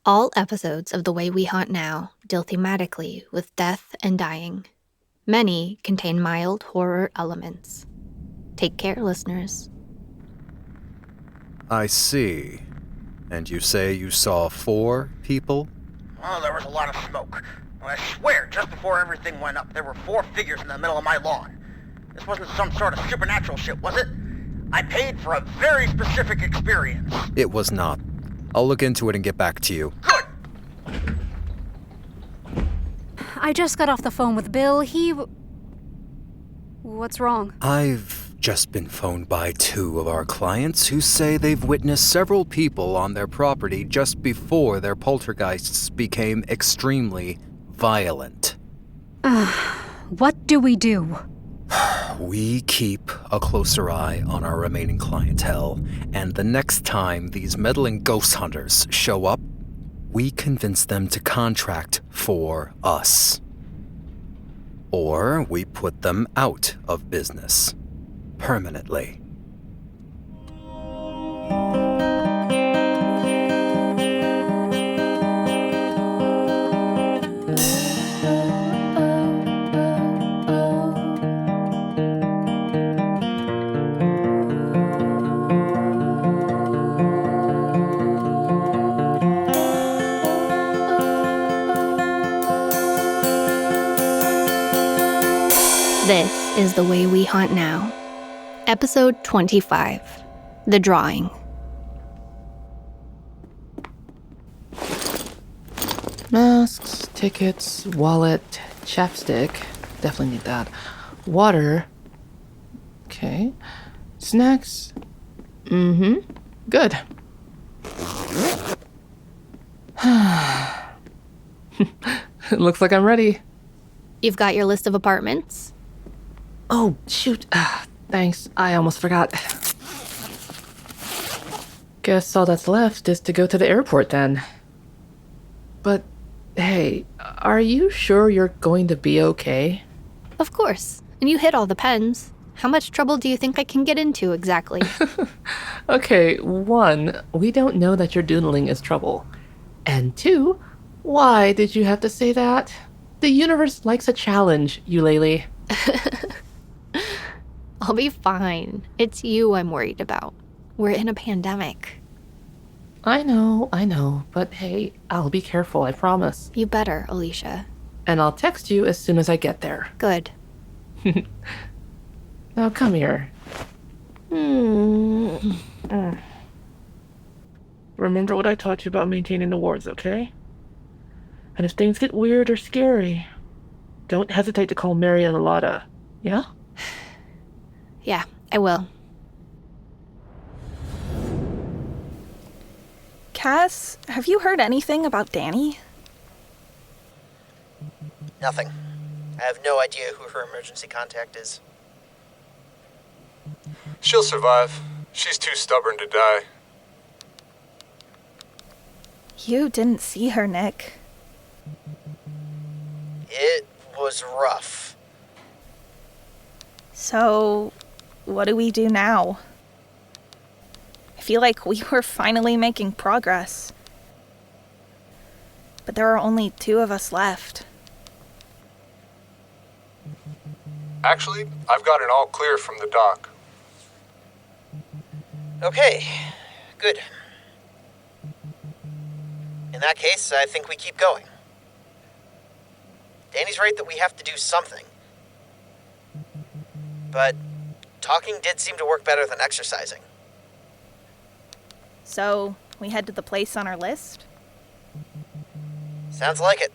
All episodes of The Way We Haunt Now deal thematically with death and dying. Many contain mild horror elements. Take care, listeners. I see. And you say you saw 4 people? Oh, there was a lot of smoke. I swear, just before everything went up, there were 4 figures in the middle of my lawn. This wasn't some sort of supernatural shit, was it? I paid for a very specific experience. It was not. I'll look into it and get back to you. Good! I just got off the phone with Bill. What's wrong? I've just been phoned by 2 of our clients who say they've witnessed several people on their property just before their poltergeists became extremely violent. What do we do? We keep a closer eye on our remaining clientele, and the next time these meddling ghost hunters show up, we convince them to contract for us. Or we put them out of business permanently. This is The Way We Haunt Now, Episode 25, The Drawing. Masks, tickets, wallet, chapstick. Definitely need that. Water. Okay. Snacks. Good. Looks like I'm ready. You've got your list of apartments? Oh, shoot. Thanks. I almost forgot. Guess all that's left is to go to the airport then. But, hey, are you sure you're going to be okay? Of course. And you hit all the pens. How much trouble do you think I can get into exactly? Okay, 1, we don't know that your doodling is trouble. And 2, why did you have to say that? The universe likes a challenge, Eulalie. I'll be fine. It's you I'm worried about. We're in a pandemic. I know, but hey, I'll be careful, I promise. You better, Alicia. And I'll text you as soon as I get there. Good. Now come here. Remember what I taught you about maintaining the wards, okay? And if things get weird or scary, don't hesitate to call Mary and Lota, yeah? Yeah, I will. Cass, have you heard anything about Danny? Nothing. I have no idea who her emergency contact is. She'll survive. She's too stubborn to die. You didn't see her, Nick. It was rough. So, what do we do now? I feel like we were finally making progress. But there are only 2 of us left. Actually, I've got an all clear from the doc. Okay, good. In that case, I think we keep going. Danny's right that we have to do something. But talking did seem to work better than exercising. So, we head to the place on our list? Sounds like it.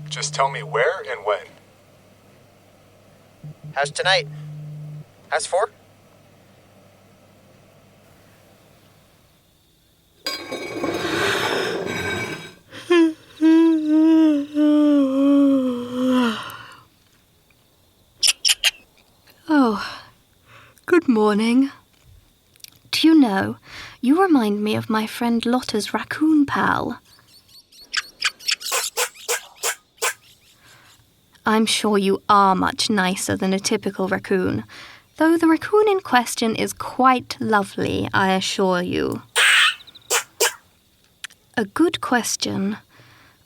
Just tell me where and when. How's tonight? How's 4? Oh, good morning. Do you know, you remind me of my friend Lotta's raccoon pal. I'm sure you are much nicer than a typical raccoon, though the raccoon in question is quite lovely, I assure you. A good question.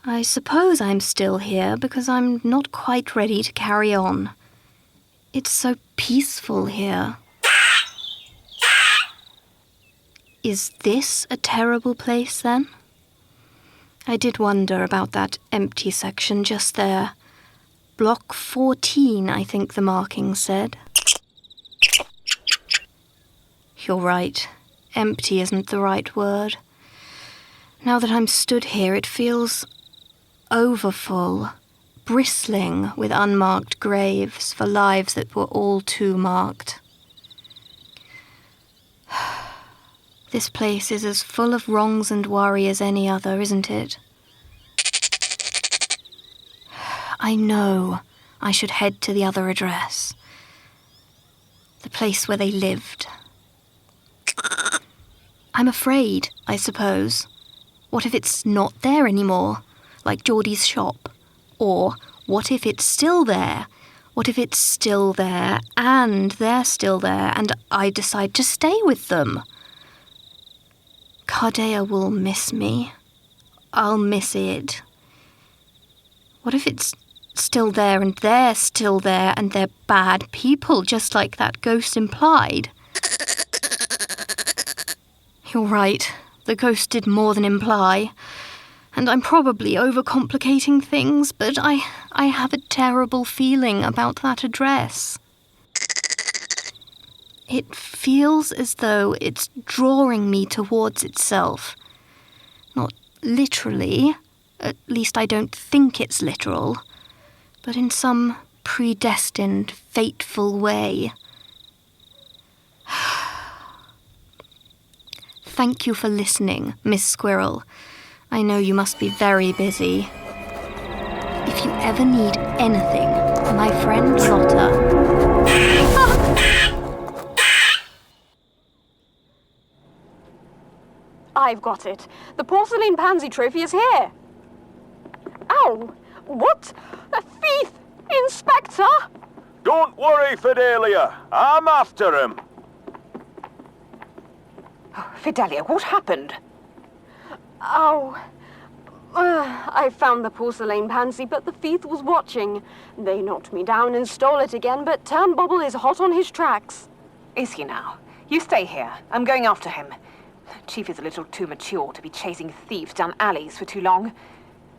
I suppose I'm still here because I'm not quite ready to carry on. It's so peaceful here. Is this a terrible place, then? I did wonder about that empty section just there. Block 14, I think the marking said. You're right. Empty isn't the right word. Now that I'm stood here, it feels overfull, bristling with unmarked graves for lives that were all too marked. This place is as full of wrongs and worry as any other, isn't it? I know I should head to the other address. The place where they lived. I'm afraid, I suppose. What if it's not there anymore, like Geordie's shop? Or what if it's still there? What if it's still there and they're still there and I decide to stay with them? Cardea will miss me. I'll miss it. What if it's still there and they're still there and they're bad people, just like that ghost implied? You're right. The ghost did more than imply. And I'm probably overcomplicating things, but I have a terrible feeling about that address. It feels as though it's drawing me towards itself. Not literally, at least I don't think it's literal, but in some predestined, fateful way. Thank you for listening, Miss Squirrel. I know you must be very busy. If you ever need anything, my friend Lota... I've got it. The porcelain pansy trophy is here. Ow! What? A thief! Inspector! Don't worry, Fidelia. I'm after him. Fidelia, what happened? Oh... I found the porcelain pansy, but the thief was watching. They knocked me down and stole it again, but Turnbobble is hot on his tracks. Is he now? You stay here. I'm going after him. Chief is a little too mature to be chasing thieves down alleys for too long.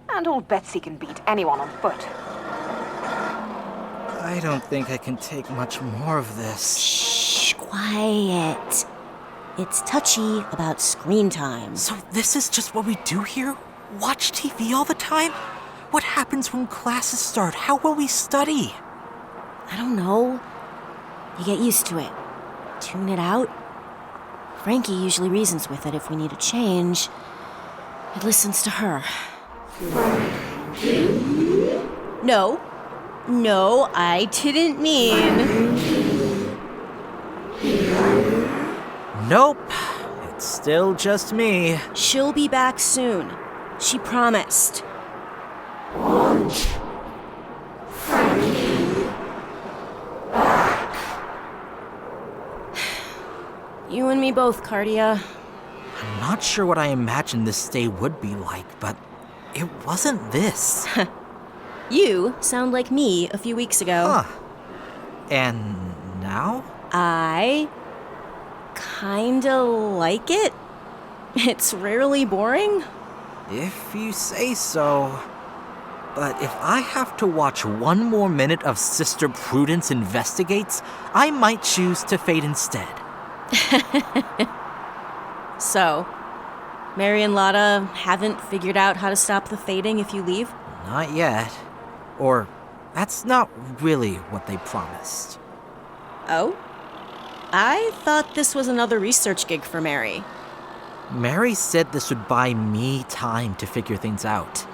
And old Betsy can beat anyone on foot. I don't think I can take much more of this. Shh, quiet. It's touchy about screen time. So this is just what we do here? Watch TV all the time? What happens when classes start? How will we study? I don't know. You get used to it. Tune it out. Frankie usually reasons with it if we need a change. It listens to her. No, I didn't mean... Nope, it's still just me. She'll be back soon. She promised. You and me both, Cardea. I'm not sure what I imagined this day would be like, but it wasn't this. You sound like me a few weeks ago. Huh. And now? I kinda like it. It's rarely boring. If you say so. But if I have to watch one more minute of Sister Prudence Investigates, I might choose to fade instead. So, Mary and Lota haven't figured out how to stop the fading if you leave? Not yet. Or, that's not really what they promised. Oh? I thought this was another research gig for Mary. Mary said this would buy me time to figure things out.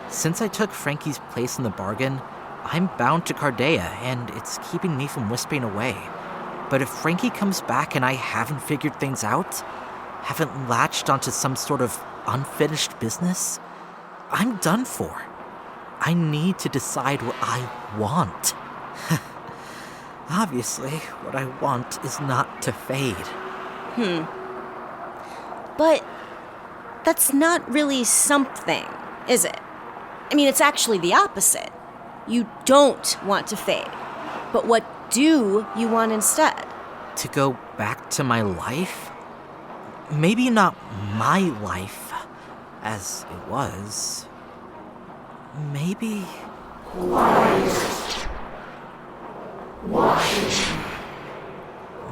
Since I took Frankie's place in the bargain, I'm bound to Cardea, and it's keeping me from whispering away. But if Frankie comes back and I haven't figured things out, haven't latched onto some sort of unfinished business, I'm done for. I need to decide what I want. Obviously, what I want is not to fade. But That's not really something, is it? I mean, it's actually the opposite. You don't want to fade. But what do you want instead? To go back to my life? Maybe not my life as it was. Maybe...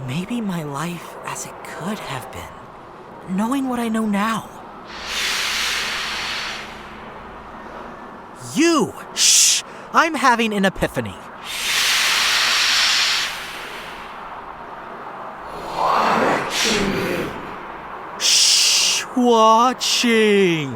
Maybe my life as it could have been, knowing what I know now. You! Shh! I'm having an epiphany. Shh! Watching!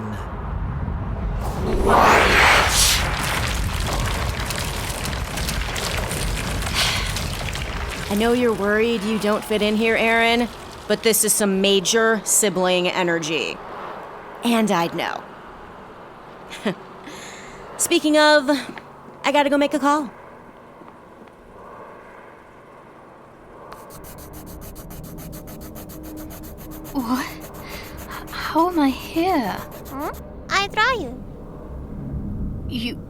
I know you're worried you don't fit in here, Aaron, but this is some major sibling energy. And I'd know. Speaking of, I gotta go make a call. What? How am I here? I draw you.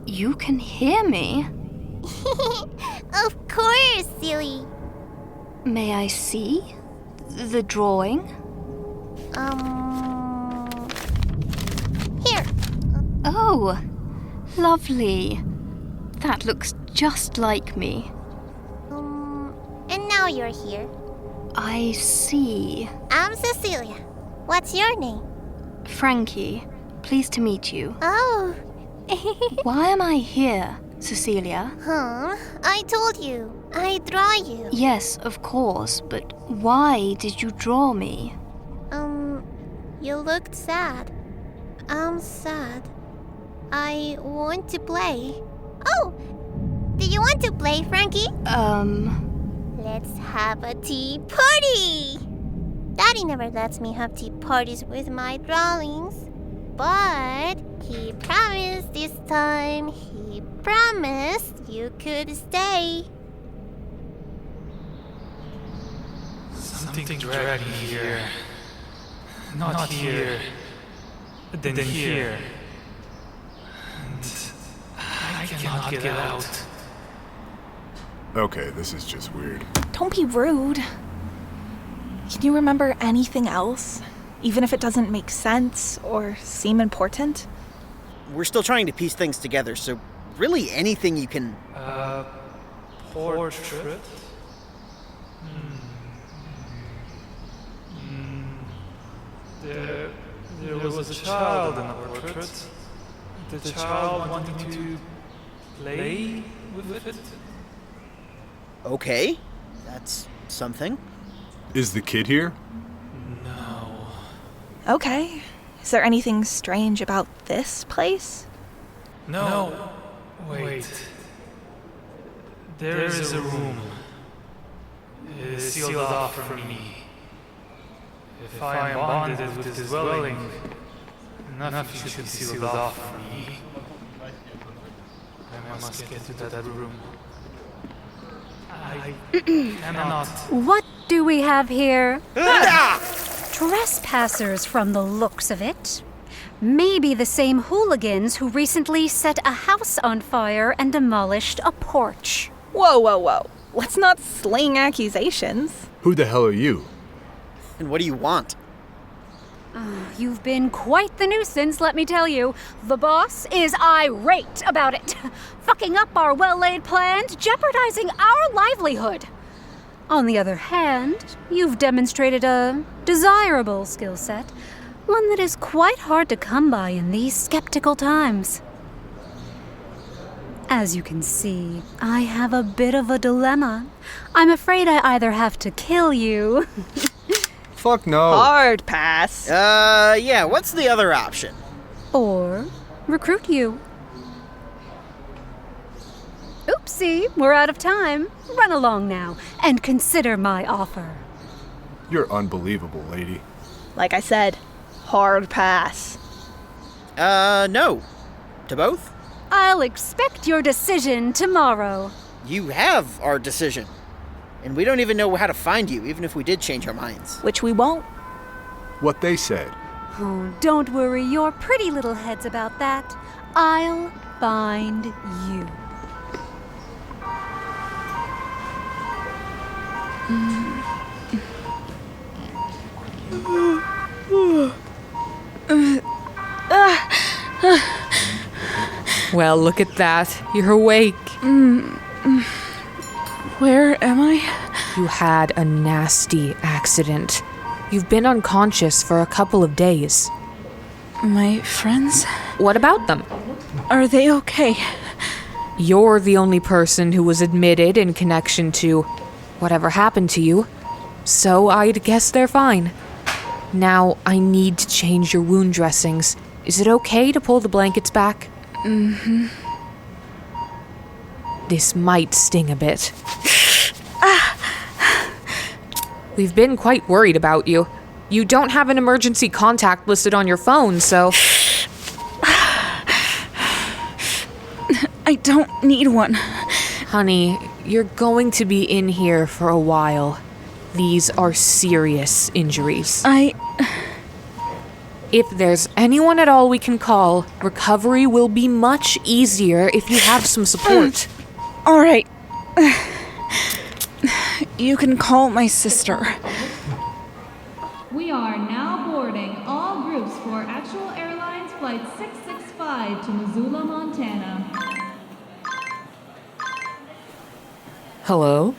You can hear me? Of course, silly. May I see the drawing? Here. Oh, lovely. That looks just like me. And now you're here. I see. I'm Cecilia. What's your name? Frankie. Pleased to meet you. Oh. Why am I here, Cecilia? I told you. I draw you. Yes, of course, but why did you draw me? You looked sad. I'm sad. I want to play. Oh! Do you want to play, Frankie? Let's have a tea party! Daddy never lets me have tea parties with my drawings. But he promised this time. He promised you could stay. Something dragged me here. Not here. Then here. And I cannot get out. Okay, this is just weird. Don't be rude. Can you remember anything else? Even if it doesn't make sense or seem important? We're still trying to piece things together, so really anything you can... Portrait? There was a child in the portrait. The child wanting to play with it. Okay, that's something. Is the kid here? No. Okay. Is there anything strange about this place? No. Wait. There is a room. It is sealed off from me. If I am bonded with this dwelling, nothing should be sealed off from me. I must get to that room. I cannot. What do we have here? Trespassers from the looks of it. Maybe the same hooligans who recently set a house on fire and demolished a porch. Whoa. Let's not sling accusations. Who the hell are you? And what do you want? You've been quite the nuisance, let me tell you. The boss is irate about it. Fucking up our well-laid plans, jeopardizing our livelihood. On the other hand, you've demonstrated a desirable skill set, one that is quite hard to come by in these skeptical times. As you can see, I have a bit of a dilemma. I'm afraid I either have to kill you... Fuck no. Hard pass. Yeah, what's the other option? Or recruit you. Oopsie, we're out of time. Run along now and consider my offer. You're unbelievable, lady. Like I said, hard pass. No. To both? I'll expect your decision tomorrow. You have our decision. And we don't even know how to find you, even if we did change our minds. Which we won't. What they said. Oh, don't worry your pretty little heads about that. I'll find you. Well, look at that. You're awake. Where am I? You had a nasty accident. You've been unconscious for a couple of days. My friends? What about them? Are they okay? You're the only person who was admitted in connection to whatever happened to you, so I'd guess they're fine. Now, I need to change your wound dressings. Is it okay to pull the blankets back? Mm-hmm. This might sting a bit. We've been quite worried about you. You don't have an emergency contact listed on your phone, so... I don't need one. Honey, you're going to be in here for a while. These are serious injuries. If there's anyone at all we can call, recovery will be much easier if you have some support. All right. You can call my sister. We are now boarding all groups for Actual Airlines Flight 665 to Missoula, Montana. Hello?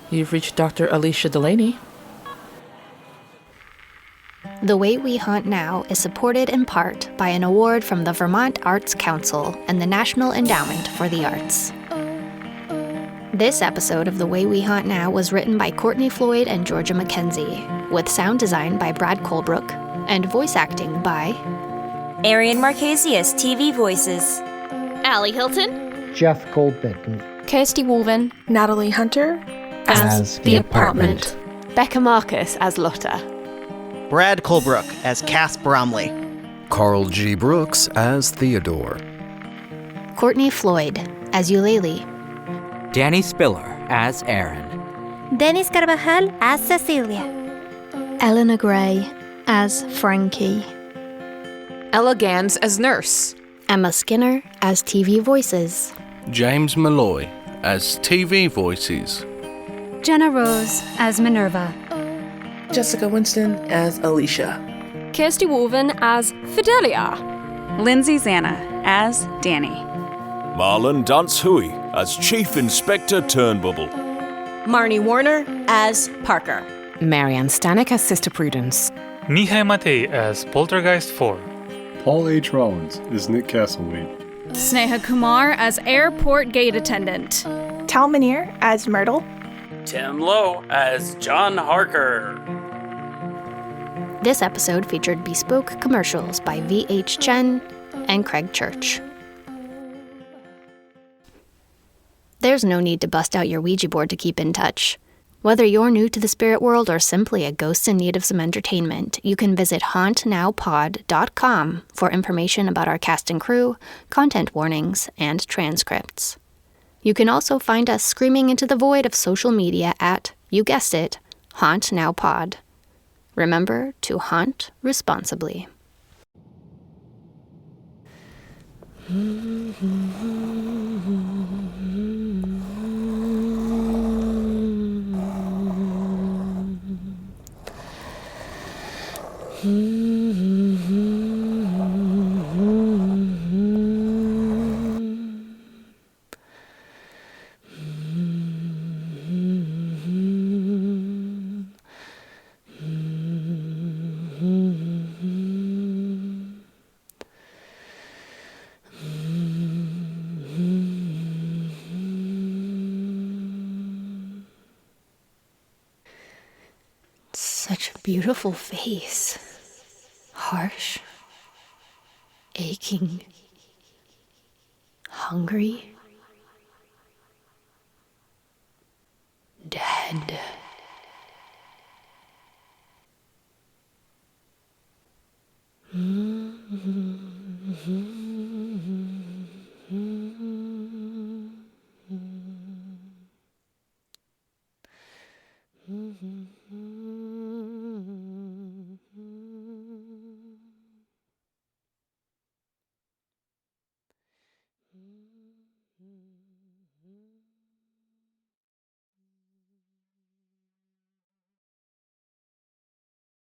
You've reached Dr. Alicia Delaney. The Way We Haunt Now is supported in part by an award from the Vermont Arts Council and the National Endowment for the Arts. This episode of The Way We Haunt Now was written by Courtney, Floyd, and Georgia Mckenzie, with sound design by Brad Colbroock, and voice acting by Ariane Marchese as TV voices, Hylton, Jeff Goldman, Kirsty Woolven, Natalie Hunter as The Apartment, Becca Marcus as Lota, Brad Colbroock as Cass Bromley, Carl G. Brooks as Theodore, Courtney Floyd as Eulalie, Danny Spiller as Aaron, Deniss Carvajal as Cecilia, Eleanor Gray as Frankie, Ella Gans as Nurse, Emma Skinner as TV voices, James Molloy as TV voices, Jenna Rose as Minerva, Jessica Winston as Alicia, Kirsty Woolven as Fidelia, Lindsay Zana as Danny, Marlon Dance-Hooi as Chief Inspector Turnbubble, Marnie Warner as Parker, Marianne Stanek as Sister Prudence, Mihai Matei as Poltergeist 4, Paul H. Rollins as Nick Castleweed, Sneha Kumar as Airport Gate Attendant, Tal Munir as Myrtle, Tim Lowe as John Harker. This episode featured bespoke commercials by V.H. Chen and Craig Church. There's no need to bust out your Ouija board to keep in touch. Whether you're new to the spirit world or simply a ghost in need of some entertainment, you can visit hauntnowpod.com for information about our cast and crew, content warnings, and transcripts. You can also find us screaming into the void of social media at, you guessed it, Haunt Now Pod. Remember to haunt responsibly. Such a beautiful face. Harsh. Aching. Hungry. Dead. Mm-hmm.